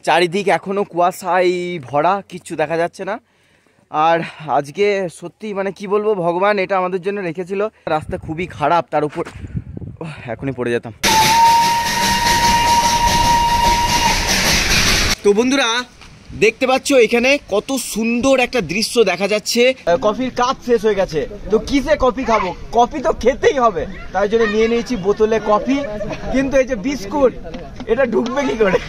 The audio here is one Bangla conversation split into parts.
চারিদিক এখনো কুয়াশায় ভরা, কিচ্ছু দেখা যাচ্ছে না। আর আজকে সত্যি মানে কি বলবো, ভগবান এটা আমাদের জন্য রেখেছিল। রাস্তা খুবই খারাপ, তার উপর এখনই পড়ে যেতাম। তো বন্ধুরা দেখতে পাচ্ছ এখানে কত সুন্দর একটা দৃশ্য দেখা যাচ্ছে। কফির কাপ শেষ হয়ে গেছে, তো কিসে কফি খাবো? কফি তো খেতেই হবে, তাই জন্য নিয়ে নিয়েছি বোতলে কফি। কিন্তু এই যে বিস্কুট, এটা ঢুকবে কি করে?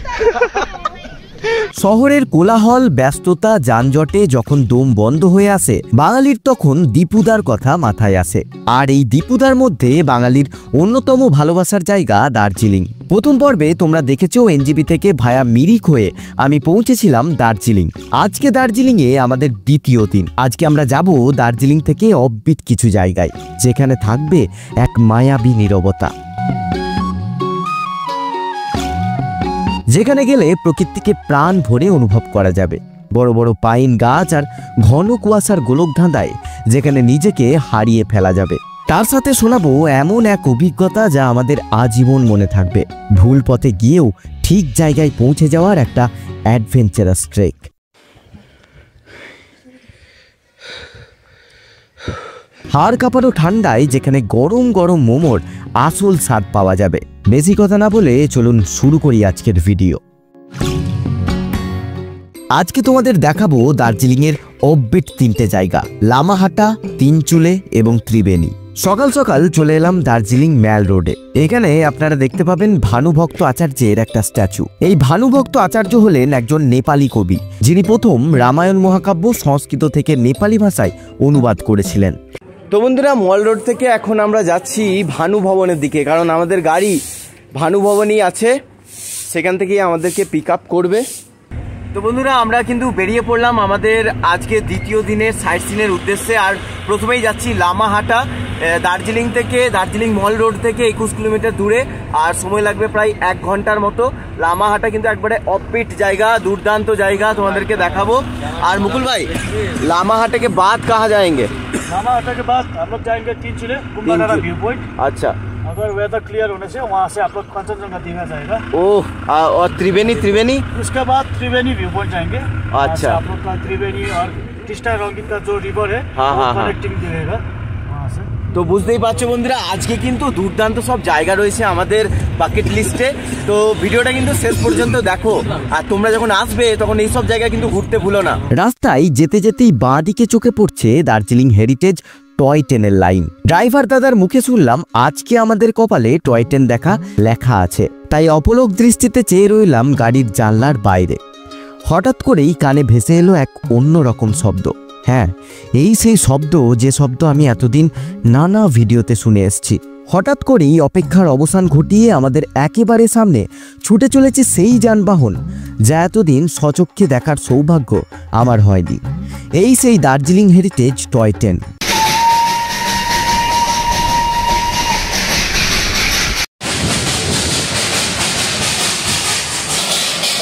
শহরের কোলাহল, ব্যস্ততা, যানজটে যখন দম বন্ধ হয়ে আসে, বাঙালির তখন দীপুদার কথা মাথায় আসে। আর এই দীপুদার মধ্যে বাঙালির অন্যতম ভালোবাসার জায়গা দার্জিলিং। প্রথম পর্বে তোমরা দেখেছো এনজিপি থেকে ভায়া মিরিক হয়ে আমি পৌঁছেছিলাম দার্জিলিং। আজকে দার্জিলিংয়ে আমাদের দ্বিতীয় দিন। আজকে আমরা যাব দার্জিলিং থেকে অফবিট কিছু জায়গায়, যেখানে থাকবে এক মায়াবী নীরবতা, যেখানে গেলে প্রকৃতিকে প্রাণ ভরে অনুভব করা যাবে। বড় বড় পাইন গাছ আর ঘন কুয়াশার গোলকধাঁধায় যেখানে নিজেকে হারিয়ে ফেলা যাবে। তার সাথে শোনাবো এমন এক অভিজ্ঞতা যা আমাদের আজীবন মনে থাকবে। ভুল পথে গিয়েও ঠিক জায়গায় পৌঁছে যাওয়ার একটা অ্যাডভেঞ্চারাস ট্রেক। হাড় কাঁপানো ঠান্ডায় যেখানে গরম গরম মোমোর আসল স্বাদ পাওয়া যাবে। বেশি কথা না বলে চলুন শুরু করি আজকের ভিডিও। আজকে তোমাদের দেখাবো দার্জিলিংয়ের অফবিট তিনটে জায়গা, লামাহাটা, তিনচুলে এবং ত্রিবেণী। সকাল সকাল চলে এলাম দার্জিলিং ম্যাল রোডে। এখানে আপনারা দেখতে পাবেন ভানুভক্ত আচার্যের একটা স্ট্যাচু। এই ভানুভক্ত আচার্য হলেন একজন নেপালি কবি, যিনি প্রথম রামায়ণ মহাকাব্য সংস্কৃত থেকে নেপালি ভাষায় অনুবাদ করেছিলেন। তো বন্ধুরা মল রোড থেকে এখন আমরা যাচ্ছি ভানু ভবনের দিকে, কারণ আমাদের গাড়ি ভানু ভবনই আছে, সেখান থেকেই আমাদেরকে পিক আপ করবে। তো বন্ধুরা আমরা কিন্তু বেরিয়ে পড়লাম আমাদের আজকে দ্বিতীয় দিনের সাইট সিনের উদ্দেশ্যে। আর প্রথমেই যাচ্ছি লামাহাটা। দার্জিলিং থেকে, দার্জিলিং মল রোড থেকে 21 কিলোমিটার দূরে, আর সময় লাগবে প্রায় 1 ঘন্টার মতো। লামাহাটা কিন্তু একবারে অফবিট জায়গা, দুর্দান্ত জায়গা, তোমাদেরকে দেখাবো। আর মুকুল ভাই, लामाहाटा के बाद कहाँ जाएंगे? लामाहाटा के बाद हम लोग जाएंगे तीनचुले कुंभाडाँडा व्यू पॉइंट। अच्छा, अगर वेदर क्लियर होने से वहाँ से आप लोग कंचनजंगा दिखा जाएगा। ओह, और त्रिवेणी? त्रिवेणी उसके बाद त्रिवेणी व्यू पॉइंट जाएंगे। अच्छा, आप लोग का त्रिवेणी और टिस्टा रंगीत का जो रिवर है कनेक्टिंग दिखेगा वहाँ से। তো বুঝতেই পারছো বন্ধুরা, আজকে কিন্তু দুর্দান্ত সব জায়গা রয়েছে আমাদের বাকেট লিস্টে। তো ভিডিওটা কিন্তু শেষ পর্যন্ত দেখো, আর তোমরা যখন আসবে তখন এই সব জায়গা কিন্তু ঘুরতে ভুলো না। রাস্তায় যেতে যেতেই বাঁ দিকে চোখে পড়ছে দার্জিলিং হেরিটেজ টয় ট্রেনের লাইন। ড্রাইভার দাদার মুখে শুনলাম আজকে আমাদের কপালে টয় ট্রেন দেখা লেখা আছে, তাই অপলক দৃষ্টিতে চেয়ে রইলাম গাড়ির জানলার বাইরে। হঠাৎ করেই কানে ভেসে এলো এক অন্যরকম শব্দ। হ্যাঁ, এই সেই শব্দ, যে শব্দ আমি এতদিন নানা ভিডিওতে শুনে এসেছি। হঠাৎ করেই অপেক্ষার অবসান ঘটিয়ে আমাদের একেবারে সামনে ছুটে চলেছে সেই যানবাহন যা এতদিন স্বচক্ষে দেখার সৌভাগ্য আমার হয়নি। এই সেই দার্জিলিং হেরিটেজ টয় ট্রেন।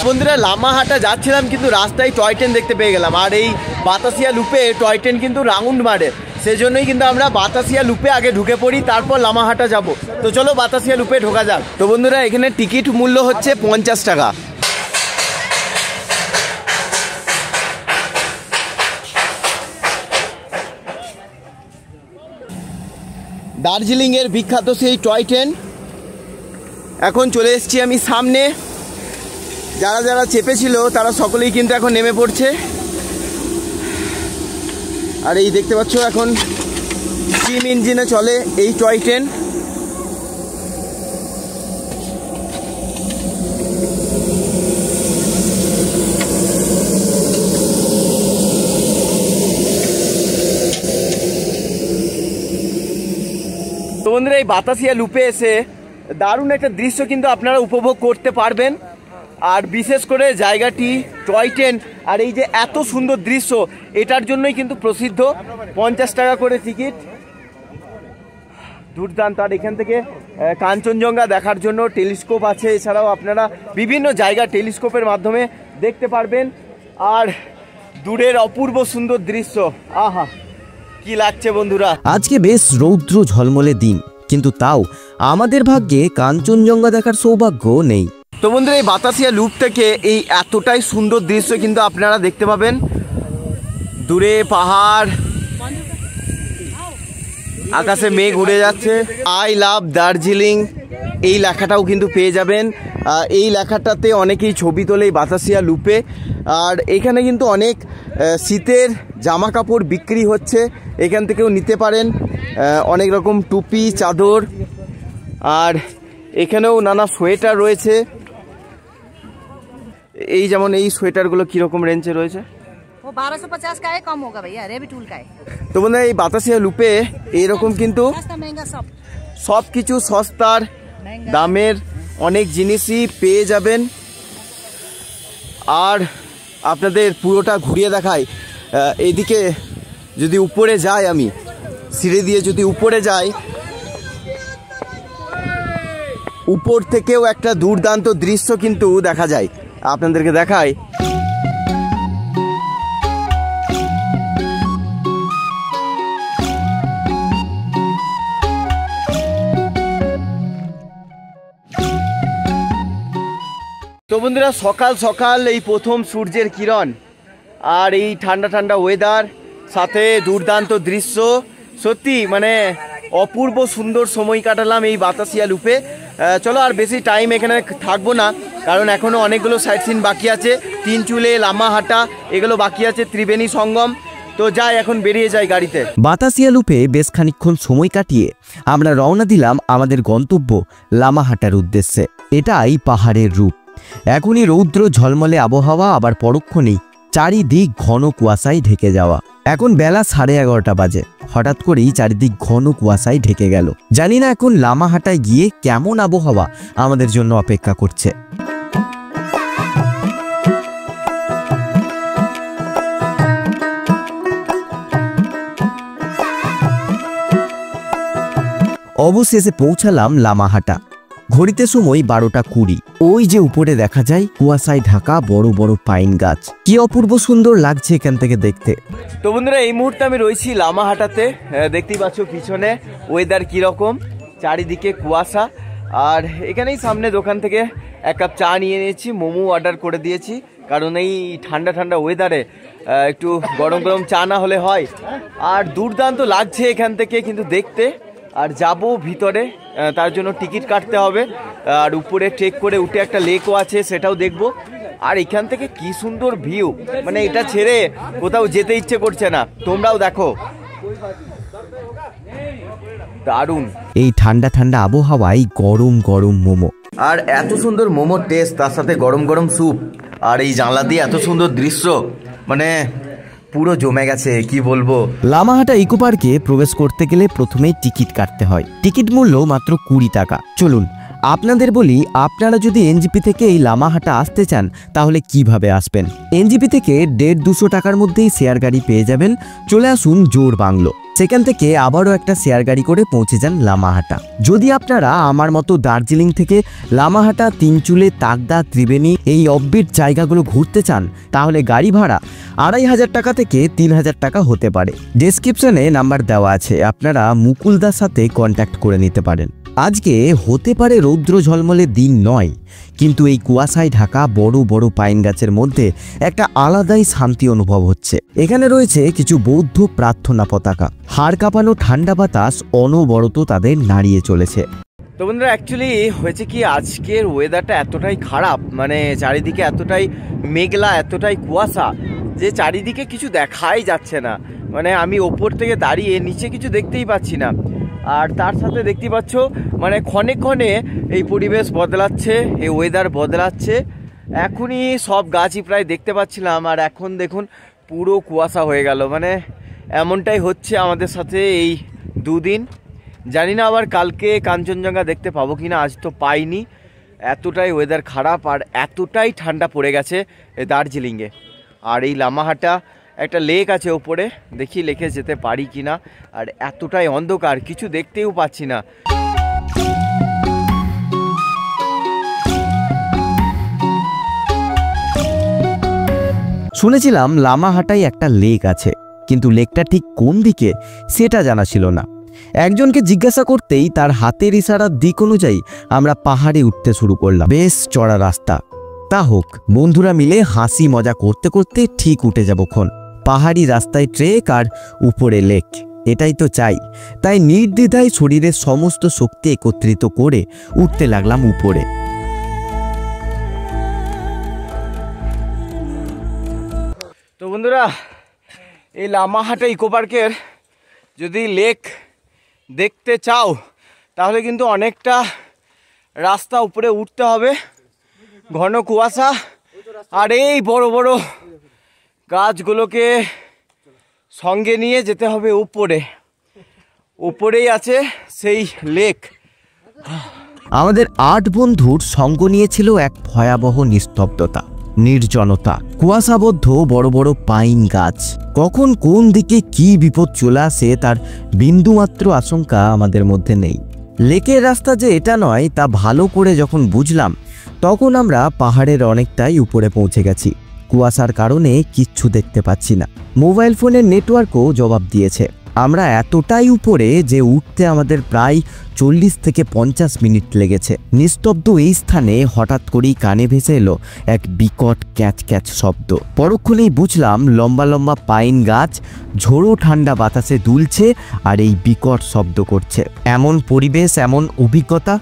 বন্ধুরা লামাহাটা যাচ্ছিলাম, কিন্তু রাস্তায় টয় ট্রেন দেখতে পেয়ে গেলাম। আর এই বাতাসিয়া লুপে টয় ট্রেন কিন্তু রাউন্ড মারে, সেজন্যই কিন্তু আমরা বাতাসিয়া লুপে আগে ঢুকে পড়ি, তারপর লামাহাটা যাব। তো চলো বাতাসিয়া লুপে ঢোকা যাক। তো বন্ধুরা এখানে টিকিট মূল্য হচ্ছে 50 টাকা। দার্জিলিংয়ের বিখ্যাত সেই টয় ট্রেন। এখন চলে এসেছি আমি সামনে। যারা যারা চেপেছিল তারা সকলেই কিন্তু এখন নেমে পড়ছে। আর এই দেখতে পাচ্ছ এখন স্টিম ইঞ্জিনে চলে এই টয় ট্রেন। তো বন্ধুরা এই বাতাসিয়া লুপে এসে দারুণ একটা দৃশ্য কিন্তু আপনারা উপভোগ করতে পারবেন। আর বিশেষ করে জায়গাটি টয় ট্রেন আর এই যে এত সুন্দর দৃশ্য, এটার জন্যই কিন্তু প্রসিদ্ধ। 50 টাকা করে টিকিট, দুর্দান্ত। আর এখান থেকে কাঞ্চনজঙ্ঘা দেখার জন্য টেলিস্কোপ আছে, এছাড়াও আপনারা বিভিন্ন জায়গা টেলিস্কোপের মাধ্যমে দেখতে পারবেন। আর দূরের অপূর্ব সুন্দর দৃশ্য, আহা কি লাগছে বন্ধুরা। আজকে বেশ রৌদ্র ঝলমলে দিন, কিন্তু তাও আমাদের ভাগ্যে কাঞ্চনজঙ্ঘা দেখার সৌভাগ্য নেই। তো বন্ধুরা এই বাতাসিয়া লুপ থেকে এই এতটাই সুন্দর দৃশ্য কিন্তু আপনারা দেখতে পাবেন। দূরে পাহাড়, আকাশে মেঘ উড়ে যাচ্ছে। আই লাভ দার্জিলিং এই লেখাটাও কিন্তু পেয়ে যাবেন। এই লেখাটাতে অনেকেই ছবি তোলে এই বাতাসিয়া লুপে। আর এখানে কিন্তু অনেক শীতের জামা কাপড় বিক্রি হচ্ছে, এখান থেকেও নিতে পারেন। অনেক রকম টুপি, চাদর, আর এখানেও নানা সোয়েটার রয়েছে। এই যেমন এই সোয়েটারগুলো কীরকম রেঞ্জে রয়েছে? 1250 का है, कम होगा भैया, रेबिटूल का है। তো বন্ধুরা এই বাতাসিয়া লুপে এইরকম কিন্তু সব কিছু সস্তার দামের অনেক জিনিসই পেয়ে যাবেন। আর আপনাদের পুরোটা ঘুরিয়ে দেখাই। এইদিকে যদি উপরে যাই, আমি সিঁড়ি দিয়ে যদি উপরে যাই, উপর থেকেও একটা দুর্দান্ত দৃশ্য কিন্তু দেখা যায়। আপনাদেরকে দেখাই। তো বন্ধুরা সকাল সকাল এই প্রথম সূর্যের কিরণ আর এই ঠান্ডা ঠান্ডা ওয়েদার, সাথে দুর্দান্ত দৃশ্য, সত্যি মানে অপূর্ব সুন্দর সময় কাটালাম এই বাতাসিয়া লুপে। চলো আর বেশি টাইম এখানে থাকবো না, কারণ এখনও অনেকগুলো সাইট সিন বাকি আছে। তিনচুলে, লামাহাটা এগুলো বাকি আছে, ত্রিবেণী সঙ্গম। তো যাই, এখন বেরিয়ে যাই গাড়িতে। বাতাসিয়া লুপে বেশ খানিকক্ষণ সময় কাটিয়ে আমরা রওনা দিলাম আমাদের গন্তব্য লামাহাটার উদ্দেশ্যে। এটাই পাহাড়ের রূপ। এখনই রৌদ্র ঝলমলে আবহাওয়া, আবার পরক্ষণেই চারিদিক ঘন কুয়াশায় ঢেকে যাওয়া। এখন বেলা 11:30 বাজে। হঠাৎ করেই চারিদিক ঘন কুয়াশায় ঢেকে গেল। জানি না এখন লামাহাটায় গিয়ে কেমন আবহাওয়া আমাদের জন্য অপেক্ষা করছে। অবশেষে পৌঁছালাম লামাহাটা। ঘড়িতে সময় 12:20। ওই যে উপরে দেখা যায় কুয়াশায় ঢাকা বড় বড় পাইন গাছ। কি অপূর্ব সুন্দর লাগছে এখান থেকে দেখতে। তো বন্ধুরা এই মুহূর্তে আমি রয়েছি লামাহাটাতে। দেখতেই পাচ্ছ পিছনে ওয়েদার কীরকম, চারিদিকে কুয়াশা। আর এখানেই সামনে দোকান থেকে এক কাপ চা নিয়ে নিয়েছি, মোমো অর্ডার করে দিয়েছি, কারণ এই ঠান্ডা ঠান্ডা ওয়েদারে একটু গরম গরম চা না হলে হয়। আর দুর্দান্ত লাগছে এখান থেকে কিন্তু দেখতে। আর যাব ভিতরে, তার জন্য টিকিট কাটতে হবে। আর উপরে ট্রেক করে উঠে একটা লেকও আছে, সেটাও দেখব। আর এখান থেকে কি সুন্দর ভিউ, মানে এটা ছেড়ে কোথাও যেতে ইচ্ছে করছে না। তোমরাও দেখো, দারুণ। এই ঠান্ডা ঠান্ডা আবহাওয়ায় গরম গরম মোমো, আর এত সুন্দর মোমোর টেস্ট, তার সাথে গরম গরম স্যুপ, আর এই জানলা দিয়ে এত সুন্দর দৃশ্য, মানে পুরো জমে গেছে, কি বলবো। লামাহাটা ইকো পার্কে প্রবেশ করতে গেলে প্রথমেই টিকিট কাটতে হয়। টিকিট মূল্য মাত্র 20 টাকা। চলুন আপনাদের বলি, আপনারা যদি এনজিপি থেকে এই লামাহাটা আসতে চান তাহলে কিভাবে আসবেন। এনজিপি থেকে 150-200 টাকার মধ্যেই শেয়ার গাড়ি পেয়ে যাবেন। চলে আসুন জোর বাংলো, সেখান থেকে আবারও একটা শেয়ার গাড়ি করে পৌঁছে যান লামাহাটা। যদি আপনারা আমার মতো দার্জিলিং থেকে লামাহাটা, তিনচুলে, তাকদা, ত্রিবেণী এই অফবিট জায়গাগুলো ঘুরতে চান, তাহলে গাড়ি ভাড়া 2500 টাকা থেকে 3000 টাকা হতে পারে। ডেসক্রিপশনে নাম্বার দেওয়া আছে, আপনারা মুকুলদার সাথে কন্ট্যাক্ট করে নিতে পারেন। আজকে হতে পারে রৌদ্র ঝলমলে দিন নয়, কিন্তু এই কুয়াশায় ঢাকা বড় বড় পাইন গাছের মধ্যে একটা আলাদাই শান্তি অনুভব হচ্ছে। এখানে রয়েছে কিছু বৌদ্ধ প্রার্থনা পতাকা। হাড় কাঁপানো ঠান্ডা বাতাস অনবরত তাদের নাড়িয়ে চলেছে। তো বন্ধুরা অ্যাকচুয়ালি হয়েছে কি, আজকের ওয়েদারটা এতটাই খারাপ, মানে চারিদিকে এতটাই মেঘলা, এতটাই কুয়াশা, যে চারিদিকে কিছু দেখাই যাচ্ছে না। মানে আমি ওপর থেকে দাঁড়িয়ে নিচে কিছু দেখতেই পাচ্ছি না। আর তার সাথে দেখতে পাচ্ছ মানে ক্ষণে ক্ষণে এই পরিবেশ বদলাচ্ছে, এই ওয়েদার বদলাচ্ছে। এখনই সব গাছই প্রায় দেখতে পাচ্ছিলাম, আর এখন দেখুন পুরো কুয়াশা হয়ে গেল। মানে এমনটাই হচ্ছে আমাদের সাথে এই দুদিন। জানি না আবার কালকে কাঞ্চনজঙ্ঘা দেখতে পাবো কিনা, আজ তো পাইনি। এতটাই ওয়েদার খারাপ আর এতটাই ঠান্ডা পড়ে গেছে দার্জিলিংয়ে। আর এই লামাহাটা একটা লেক আছে ওপরে, দেখি লেকে যেতে পারি কিনা। আর এতটাই অন্ধকার, কিছু দেখতেও পাচ্ছি না। শুনেছিলাম লামাহাটায় একটা লেক আছে, কিন্তু লেকটা ঠিক কোন দিকে সেটা জানা ছিল না। একজনকে জিজ্ঞাসা করতেই তার হাতের ইশারার দিক অনুযায়ী আমরা পাহাড়ে উঠতে শুরু করলাম। বেশ চড়া রাস্তা, তা হোক, বন্ধুরা মিলে হাসি মজা করতে করতে ঠিক উঠে যাবক্ষণ। পাহাড়ি রাস্তায় ট্রেক আর উপরে লেক, এটাই তো চাই। তাই নির্দ্বিধায় শরীরের সমস্ত শক্তি একত্রিত করে উঠতে লাগলাম উপরে। তো বন্ধুরা, এই লামাহাটা ইকো পার্কের যদি লেক দেখতে চাও তাহলে কিন্তু অনেকটা রাস্তা উপরে উঠতে হবে, ঘন কুয়াশা আর এই বড় বড় গাছগুলোকে সঙ্গে নিয়ে যেতে হবে উপরে। উপরেই আছে সেই লেক। আমাদের 8 বন্ধুর সঙ্গ নিয়েছিল এক ভয়াবহ নিস্তব্ধতা, নির্জনতা, কুয়াশাবদ্ধ বড় বড় পাইন গাছ। কখন কোন দিকে কি বিপদ চলে আসে তার বিন্দুমাত্র আশঙ্কা আমাদের মধ্যে নেই। লেকের রাস্তা যে এটা নয় তা ভালো করে যখন বুঝলাম, তখন আমরা পাহাড়ের অনেকটাই উপরে পৌঁছে গেছি। কুয়াশার কারণে কিচ্ছু দেখতে পাচ্ছি না। মোবাইল ফোনের নেটওয়ার্কও জবাব দিয়েছে। আমরা এতটাই উপরে যে উঠতে আমাদের প্রায় 40 থেকে 50 মিনিট লেগেছে। নিস্তব্ধ এই স্থানে হঠাৎ করেই কানে ভেসে এলো এক বিকট ক্যাচ ক্যাচ শব্দ। পরক্ষণেই বুঝলাম লম্বা লম্বা পাইন গাছ ঝোড়ো ঠান্ডা বাতাসে দুলছে আর এই বিকট শব্দ করছে। এমন পরিবেশ, এমন অভিজ্ঞতা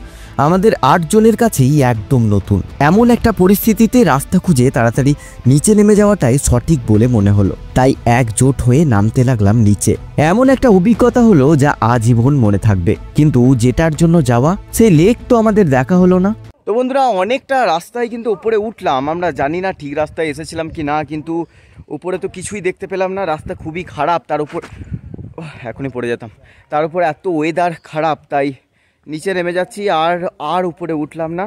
আমাদের 8 জনের কাছেই একদম নতুন। এমন একটা পরিস্থিতিতে রাস্তা খুঁজে তাড়াতাড়ি নিচে নেমে যাওয়াটাই সঠিক বলে মনে হলো। তাই একজোট হয়ে নামতে লাগলাম নিচে। এমন একটা অভিজ্ঞতা হলো যা আজীবন মনে থাকবে। কিন্তু যেটার জন্য যাওয়া, সেই লেক তো আমাদের দেখা হলো না। তো বন্ধুরা, অনেকটা রাস্তায় কিন্তু উপরে উঠলাম। আমরা জানি না ঠিক রাস্তায় এসেছিলাম কি না, কিন্তু উপরে তো কিছুই দেখতে পেলাম না। রাস্তা খুবই খারাপ, তার উপর এখনই পড়ে যেতাম। তার উপর এত ওয়েদার খারাপ, তাই নিচে নেমে যাচ্ছি আর উপরে উঠলাম না।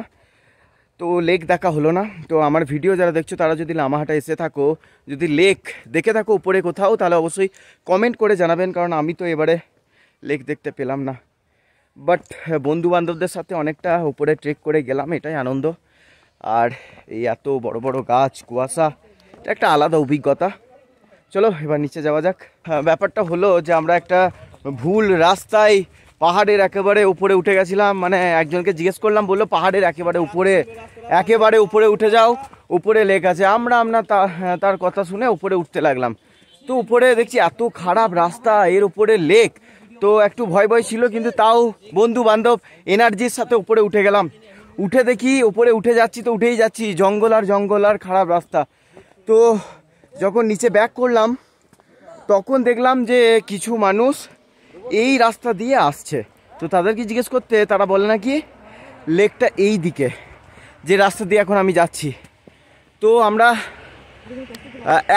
তো লেক দেখা হলো না। তো আমার ভিডিও যারা দেখছো তারা যদি লামাহাটা এসে থাকো, যদি লেক দেখে থাকো উপরে কোথাও, তাহলে অবশ্যই কমেন্ট করে জানাবেন, কারণ আমি তো এবারে লেক দেখতে পেলাম না। বাট বন্ধু বান্ধবদের সাথে অনেকটা উপরে ট্রেক করে গেলাম, এটাই আনন্দ। আর এই এত বড় বড় গাছ, কুয়াশা, এটা একটা আলাদা অভিজ্ঞতা। চলো এবার নিচে যাওয়া যাক। ব্যাপারটা হলো যে আমরা একটা ভুল রাস্তায় পাহাড়ের একেবারে উপরে উঠে গেছিলাম। মানে একজনকে জিজ্ঞেস করলাম, বললো পাহাড়ের একেবারে উপরে উঠে যাও, উপরে লেক আছে। আমরা তার কথা শুনে উপরে উঠতে লাগলাম। তো উপরে দেখছি এত খারাপ রাস্তা, এর উপরে লেক। তো একটু ভয় ভয় ছিল, কিন্তু তাও বন্ধু বান্ধব এনার্জির সাথে উপরে উঠে গেলাম। উঠে দেখি উপরে উঠে যাচ্ছি তো উঠেই যাচ্ছি, জঙ্গল আর খারাপ রাস্তা। তো যখন নিচে ব্যাক করলাম তখন দেখলাম যে কিছু মানুষ এই রাস্তা দিয়ে আসছে। তো তাদেরকে জিজ্ঞেস করতে তারা বলে নাকি লেকটা এই দিকে, যে রাস্তা দিয়ে এখন আমি যাচ্ছি। তো আমরা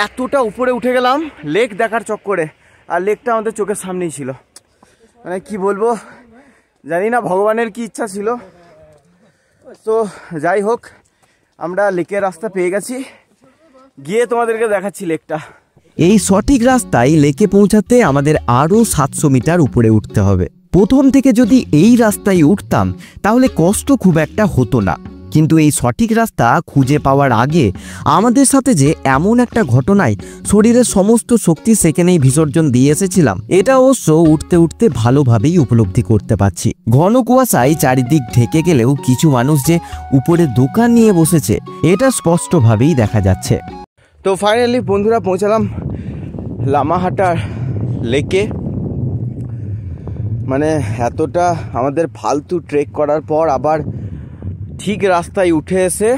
এতটা উপরে উঠে গেলাম লেক দেখার চক্করে, আর লেকটা আমাদের চোখের সামনেই ছিল। মানে কি বলবো, জানি না ভগবানের কি ইচ্ছা ছিল। তো যাই হোক, আমরা লেকের রাস্তা পেয়ে গেছি, গিয়ে তোমাদেরকে দেখাচ্ছি লেকটা। এই সঠিক রাস্তায় লেকে পৌঁছাতে আমাদের আরও 700 মিটার উপরে উঠতে হবে। প্রথম থেকে যদি এই রাস্তায় উঠতাম তাহলে কষ্ট খুব একটা হতো না, কিন্তু এই সঠিক রাস্তা খুঁজে পাওয়ার আগে আমাদের সাথে যে এমন একটা ঘটনায় শরীরের সমস্ত শক্তি সেখানেই বিসর্জন দিয়ে এসেছিলাম, এটা অবশ্য উঠতে উঠতে ভালোভাবেই উপলব্ধি করতে পারছি। ঘন কুয়াশায় চারিদিক ঢেকে গেলেও কিছু মানুষ যে উপরে দোকান নিয়ে বসেছে এটা স্পষ্টভাবেই দেখা যাচ্ছে। তো ফাইনালি বন্ধুরা পৌঁছালাম লামাহাটার লেকে। মানে এতটা আমাদের ফালতু ট্রেক করার পর আবার ঠিক রাস্তায় উঠে এসে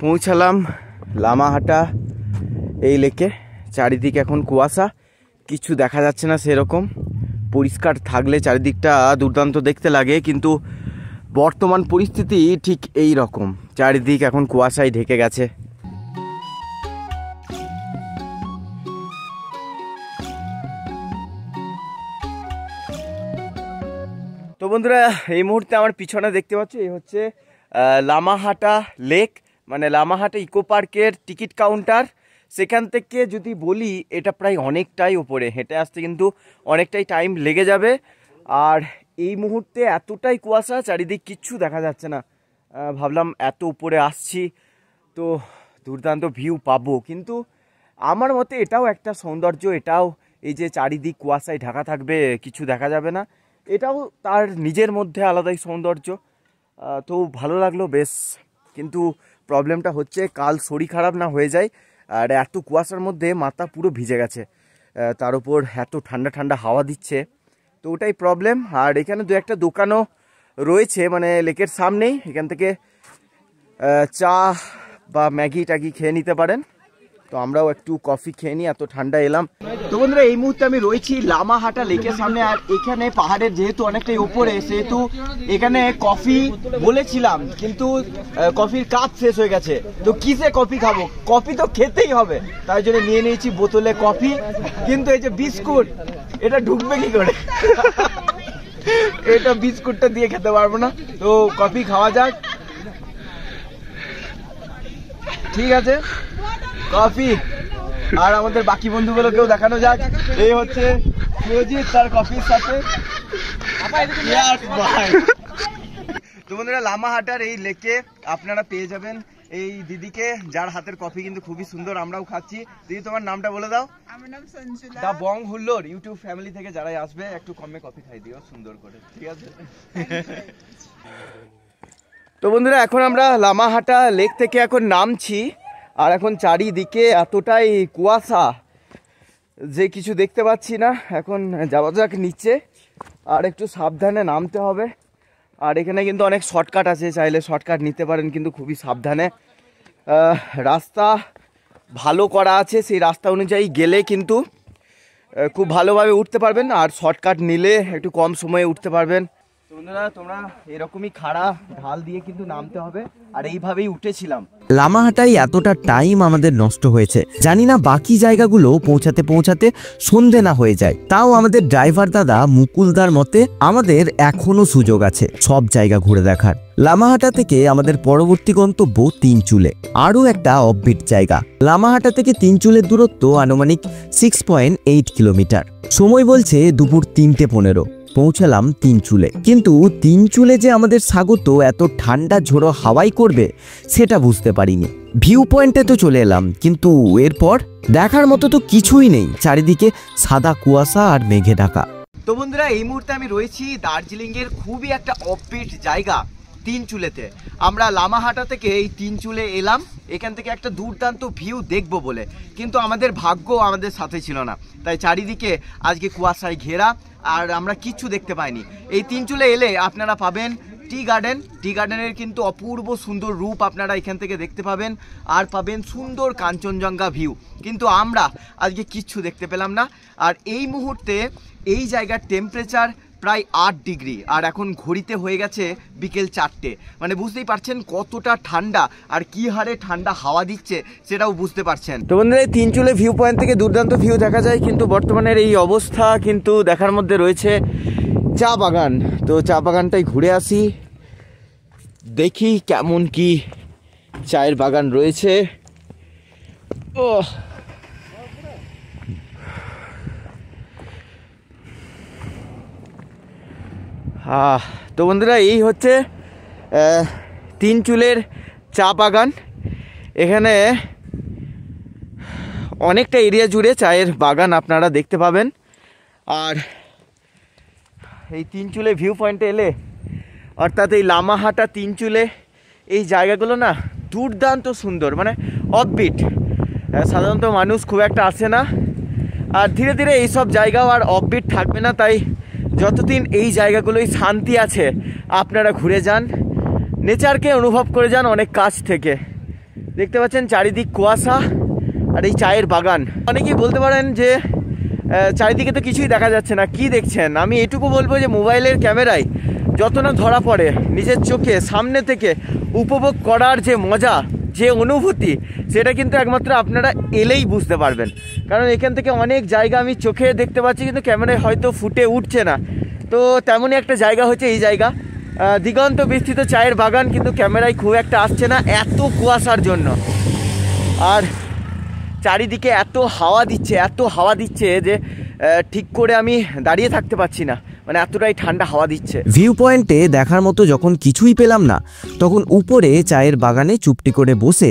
পৌঁছালাম লামাহাটা এই লেকে। চারিদিকে এখন কুয়াশা, কিছু দেখা যাচ্ছে না সেরকম। পরিষ্কার থাকলে চারিদিকটা দুর্দান্ত দেখতে লাগে, কিন্তু বর্তমান পরিস্থিতি ঠিক এই রকম। চারিদিক এখন কুয়াশায় ঢেকে গেছে। তো বন্ধুরা, এই মুহূর্তে আমার পিছনে দেখতে পাচ্ছ এই হচ্ছে লামাহাটা লেক, মানে লামাহাটা ইকো পার্কের টিকিট কাউন্টার। সেখান থেকে যদি বলি এটা প্রায় অনেকটাই উপরে, হেঁটে আসতে কিন্তু অনেকটাই টাইম লেগে যাবে। আর এই মুহূর্তে এতটাই কুয়াশা, চারিদিক কিচ্ছু দেখা যাচ্ছে না। ভাবলাম এত উপরে আসছি তো দুর্দান্ত ভিউ পাবো, কিন্তু আমার মতে এটাও একটা সৌন্দর্য, এটাও এই যে চারিদিক কুয়াশায় ঢাকা থাকবে, কিছু দেখা যাবে না, এটাও তার নিজের মধ্যে আলাদাই সৌন্দর্য। তো ভালো লাগলো বেশ, কিন্তু প্রবলেমটা হচ্ছে কাল শরীর খারাপ না হয়ে যায়। আর এত কুয়াশার মধ্যে মাথা পুরো ভিজে গেছে, তার উপর এত ঠান্ডা ঠান্ডা হাওয়া দিচ্ছে, তো ওটাই প্রবলেম। আর এখানে দু একটা দোকানও রয়েছে মানে লেকের সামনেই, এখান থেকে চা বা ম্যাগি ট্যাগি খেয়ে নিতে পারেন। তো আমরাও একটু কফি খেয়ে নিই, এত ঠান্ডা এলাম। তো বন্ধুরা এই মুহূর্তে আমি রয়েছি লামাহাটা লেকের সামনে। আর এখানে পাহাড়ের যেহেতু অনেকটাই উপরে, সেহেতু এখানে কফি বলেছিলাম, কিন্তু কফির কাপ শেষ হয়ে গেছে। তো কিসে কফি খাবো, কফি তো খেতেই হবে, তাই জন্য নিয়ে নিয়েছি বোতলে কফি। কিন্তু এই যে বিস্কুট, এটা ঢুকবে কি করে? এটা বিস্কুটটা দিয়ে খেতে পারবো না, তো কফি খাওয়া যাক। ঠিক আছে, কফি। আর আমাদের বাকি বন্ধুগুলোকেও দেখানো যাক। এই হচ্ছে সুজিত তার কফির সাথে। তো বন্ধুরা লামাহাটার এই লেকে আপনারা পেয়ে যাবেন এই দিদিকে, যার হাতের কফি কিন্তু খুবই সুন্দর, আমরাও খাচ্ছি। দিদি তোমার নামটা বলে দাও। আমার নাম সঞ্জুলা। দা বং হুল্লোর ইউটিউব ফ্যামিলি থেকে যারাই আসবে একটু কমে কফি খাই দিও সুন্দর করে, ঠিক আছে? তো বন্ধুরা এখন আমরা লামাহাটা লেক থেকে এখন নামছি। আর এখন চারিদিকে এতটাই কুয়াশা যে কিছু দেখতে পাচ্ছি না। এখন যাওয়া যাক নিচে, আর একটু সাবধানে নামতে হবে। আর এখানে কিন্তু অনেক শর্টকাট আছে, চাইলে শর্টকাট নিতে পারেন, কিন্তু খুবই সাবধানে। রাস্তা ভালো করা আছে, সেই রাস্তা অনুযায়ী গেলে কিন্তু খুব ভালোভাবে উঠতে পারবেন, আর শর্টকাট নিলে একটু কম সময়ে উঠতে পারবেন। বন্ধুরা তোমরা এরকমই খাড়া ঢাল দিয়ে কিন্তু নামতে হবে, আর এইভাবেই উঠেছিলাম। লামাহাটায় এতটা টাইম আমাদের নষ্ট হয়েছে, জানি না বাকি জায়গাগুলো পৌঁছাতে পৌঁছাতে সন্ধে না হয়ে যায়। তাও আমাদের ড্রাইভার দাদা মুকুলদার মতে আমাদের এখনো সুযোগ আছে সব জায়গা ঘুরে দেখার। লামাহাটা থেকে আমাদের পরবর্তী গন্তব্য তিনচুলে, আরও একটা অফবিট জায়গা। লামাহাটা থেকে তিনচুলের দূরত্ব আনুমানিক 6.8 কিলোমিটার। সময় বলছে দুপুর 3:15। পৌঁছালাম তিনচুলে, কিন্তু তিনচুলে যে আমাদের স্বাগত এত ঠান্ডা ঝোড়ো হাওয়াই করবে সেটা বুঝতে পারিনি। ভিউ পয়েন্টে তো চলে এলাম, কিন্তু এরপর দেখার মতো তো কিছুই নেই, চারিদিকে সাদা কুয়াশা আর মেঘে ঢাকা। তো বন্ধুরা এই মুহূর্তে আমি রয়েছি দার্জিলিংয়ের খুবই একটা অফবিট জায়গা তিনচুলেতে। আমরা লামাহাটা থেকে এই তিনচুলে এলাম এখান থেকে একটা দুর্দান্ত ভিউ দেখবো বলে, কিন্তু আমাদের ভাগ্য আমাদের সাথে ছিল না, তাই চারিদিকে আজকে কুয়াশায় ঘেরা আর আমরা কিচ্ছু দেখতে পাইনি। এই তিনচুলে এলে আপনারা পাবেন টি গার্ডেনের কিন্তু অপূর্ব সুন্দর রূপ আপনারা এখান থেকে দেখতে পাবেন, আর পাবেন সুন্দর কাঞ্চনজঙ্ঘা ভিউ, কিন্তু আমরা আজকে কিচ্ছু দেখতে পেলাম না। আর এই মুহূর্তে এই জায়গার টেম্পারেচার প্রায় 8 ডিগ্রি, আর এখন ঘড়িতে হয়ে গেছে বিকেল 4টে। মানে বুঝতেই পারছেন কতটা ঠান্ডা, আর কি হারে ঠান্ডা হাওয়া দিচ্ছে সেটাও বুঝতে পারছেন। তো বন্ধুরা এই তিনচুলে ভিউ পয়েন্ট থেকে দুর্দান্ত ভিউ দেখা যায়, কিন্তু বর্তমানের এই অবস্থা কিন্তু দেখার মধ্যে রয়েছে চা বাগান। তো চা বাগানটাই ঘুরে আসি, দেখি কেমন কি চায়ের বাগান রয়েছে। ও তো বন্ধুরা এই হচ্ছে তিনচুলের চা বাগান। এখানে অনেকটা এরিয়া জুড়ে চায়ের বাগান আপনারা দেখতে পাবেন। আর এই তিনচুলে ভিউ পয়েন্টে এলে, অর্থাৎ এই লামাহাটা তিনচুলে এই জায়গাগুলো না দুর্দান্ত সুন্দর, মানে অফবিট। সাধারণত মানুষ খুব একটা আসে না, আর ধীরে ধীরে এইসব জায়গাও আর অফবিট থাকবে না। তাই যতদিন এই জায়গাগুলোই শান্তি আছে আপনারা ঘুরে যান, নেচারকে অনুভব করে যান অনেক কাছ থেকে। দেখতে পাচ্ছেন চারিদিক কুয়াশা আর এই চায়ের বাগান। অনেকেই বলতে পারেন যে চারিদিকে তো কিছুই দেখা যাচ্ছে না, কি দেখছেন? আমি এটুকু বলবো যে মোবাইলের ক্যামেরায় যত না ধরা পড়ে, নিজের চোখে সামনে থেকে উপভোগ করার যে মজা, যে অনুভূতি, সেটা কিন্তু একমাত্র আপনারা এলেই বুঝতে পারবেন। কারণ এখান থেকে অনেক জায়গা আমি চোখে দেখতে পাচ্ছি, কিন্তু ক্যামেরায় হয়তো ফুটে উঠছে না। তো তেমনই একটা জায়গা হচ্ছে এই জায়গা, দিগন্ত বিস্তৃত চায়ের বাগান, কিন্তু ক্যামেরায় খুব একটা আসছে না এত কুয়াশার জন্য। আর চারিদিকে এত হাওয়া দিচ্ছে যে ঠিক করে আমি দাঁড়িয়ে থাকতে পারছি না, মানে এতটাই ঠান্ডা হাওয়া দিচ্ছে। ভিউ পয়েন্টে দেখার মতো যখন কিছুই পেলাম না, তখন উপরে চায়ের বাগানে চুপটি করে বসে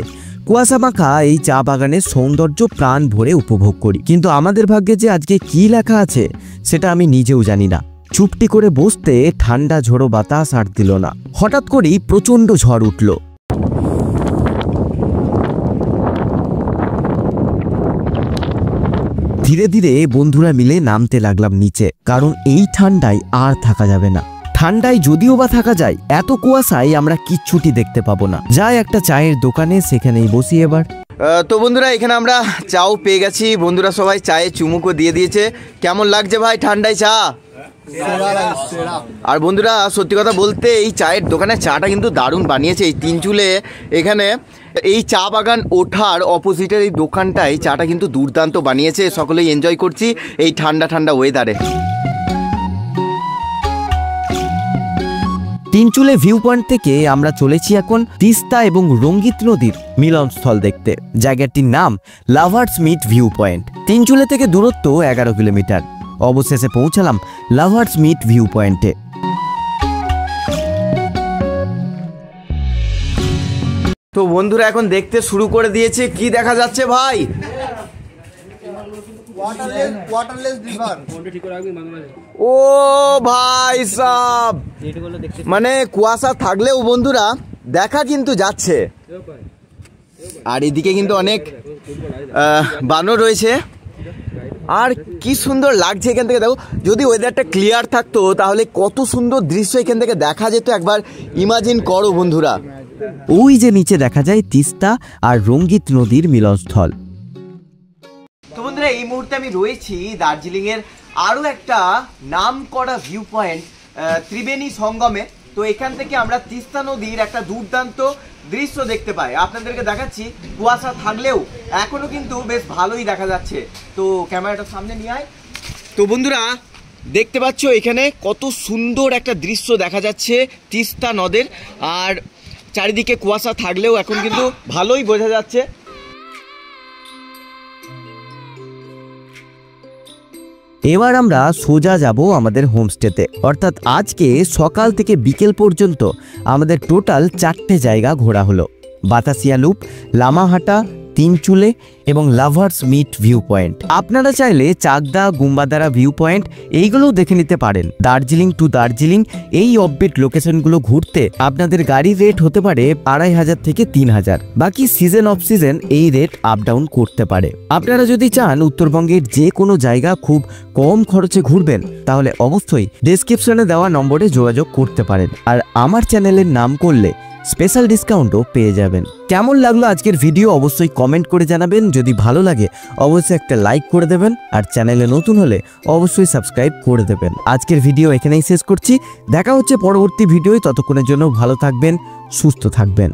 কুয়াশা মাখা এই চা বাগানের সৌন্দর্য প্রাণ ভরে উপভোগ করি, কিন্তু আমাদের ভাগ্যে যে আজকে কি লেখা আছে সেটা আমি নিজেও জানি না। চুপটি করে বসতে ঠান্ডা ঝোড়ো বাতাস আর দিল না। হঠাৎ করেই প্রচণ্ড ঝড় উঠল। ধীরে ধীরে বন্ধুরা মিলে নামতে লাগলাম নিচে, কারণ এই ঠান্ডায় আর থাকা যাবে না। ঠান্ডায় যদিও বা থাকা যায়, এত কুয়াশায় আমরা কিচ্ছুটি দেখতে পাবো না। যাই একটা চায়ের দোকানে, সেখানেই বসি এবার। তো বন্ধুরা এখানে আমরা চাও পেয়ে গেছি, বন্ধুরা সবাই চায়ে চুমুকও দিয়ে দিয়েছে। কেমন লাগছে ভাই ঠান্ডায় চা? আর বন্ধুরা সত্যি কথা বলতে এই চায়ের দোকানে চাটা কিন্তু দারুণ বানিয়েছে। এই তিনচুলে এখানে এই চা বাগান ওঠার অপোজিটের এই দোকানটায় চাটা কিন্তু দুর্দান্ত বানিয়েছে। সকলেই এনজয় করছি এই ঠান্ডা ঠান্ডা ওয়েদারে। তিনচুলে ভিউ পয়েন্ট থেকে আমরা চলেছি এখন তিস্তা এবং রঙ্গিত নদীর মিলনস্থল দেখতে। জায়গাটির নাম lovers meet view point. Tinchuley থেকে দূরত্ব 11 কিলোমিটার। অবশেষে পৌঁছালাম লাভার্স মিট ভিউ পয়েন্টে। তো বন্ধুরা এখন দেখতে শুরু করে দিয়েছে। কি দেখা যাচ্ছে ভাই? ও ভাই সাব, মানে কুয়াশা থাকলেও বন্ধুরা দেখা কিন্তু যাচ্ছে। আর এদিকে কিন্তু অনেক বানর রয়েছে। আর কি সুন্দর লাগছে এখান থেকে। দেখো, যদি ওয়েদারটা ক্লিয়ার থাকতো তাহলে কত সুন্দর দৃশ্য এখান থেকে দেখা যেত। একবার ইমাজিন করো বন্ধুরা। ওই যে নিচে দেখা যায় তিস্তা আর রঙ্গিত নদীর মিলনস্থল। তো বন্ধুরা এই মুহূর্তে আমি রয়েছি দার্জিলিং এর আরো একটা নাম করা ভিউ পয়েন্ট ত্রিবেণী সঙ্গমে। তো এখান থেকে আমরা তিস্তা নদীর একটা দুর্দান্ত দৃশ্য দেখতে পাই। আপনাদেরকে দেখাচ্ছি, কুয়াশা থাকলেও এখনো কিন্তু বেশ ভালোই দেখা যাচ্ছে। তো ক্যামেরাটা সামনে নিয়ে আয়। তো বন্ধুরা দেখতে পাচ্ছ এখানে কত সুন্দর একটা দৃশ্য দেখা যাচ্ছে তিস্তা নদের। আর চারিদিকে কুয়াশা থাকলেও এখন কিন্তু ভালোই বোঝা যাচ্ছে। এবার আমরা সোজা যাব আমাদের হোমস্টেতে। অর্থাৎ আজকে সকাল থেকে বিকেল পর্যন্ত আমাদের টোটাল 4টে জায়গা ঘোরা হলো। বাতাসিয়া লুপ, লামাহাটা, তিনচুলে এবং লাভার্স মিট ভিউ পয়েন্ট। আপনারা চাইলে চাকদা, গুম্বাদারা ভিউ পয়েন্ট এইগুলোও দেখে নিতে পারেন। দার্জিলিং টু দার্জিলিং এই অফবিট লোকেশনগুলো ঘুরতে আপনাদের গাড়ির রেট হতে পারে 2500 থেকে 3000। বাকি সিজন অফ সিজন এই রেট আপ ডাউন করতে পারে। আপনারা যদি চান উত্তরবঙ্গের যে কোনো জায়গা খুব কম খরচে ঘুরবেন, তাহলে অবশ্যই ডেসক্রিপশনে দেওয়া নম্বরে যোগাযোগ করতে পারেন। আর আমার চ্যানেলের নাম করলে স্পেশাল ডিসকাউন্টও পেয়ে যাবেন। কেমন লাগলো আজকের ভিডিও অবশ্যই কমেন্ট করে জানাবেন। যদি ভালো লাগে অবশ্যই একটা লাইক করে দেবেন। আর চ্যানেলে নতুন হলে অবশ্যই সাবস্ক্রাইব করে দেবেন। আজকের ভিডিও এখানেই শেষ করছি। দেখা হচ্ছে পরবর্তী ভিডিওয়। ততক্ষণের জন্য ভালো থাকবেন, সুস্থ থাকবেন।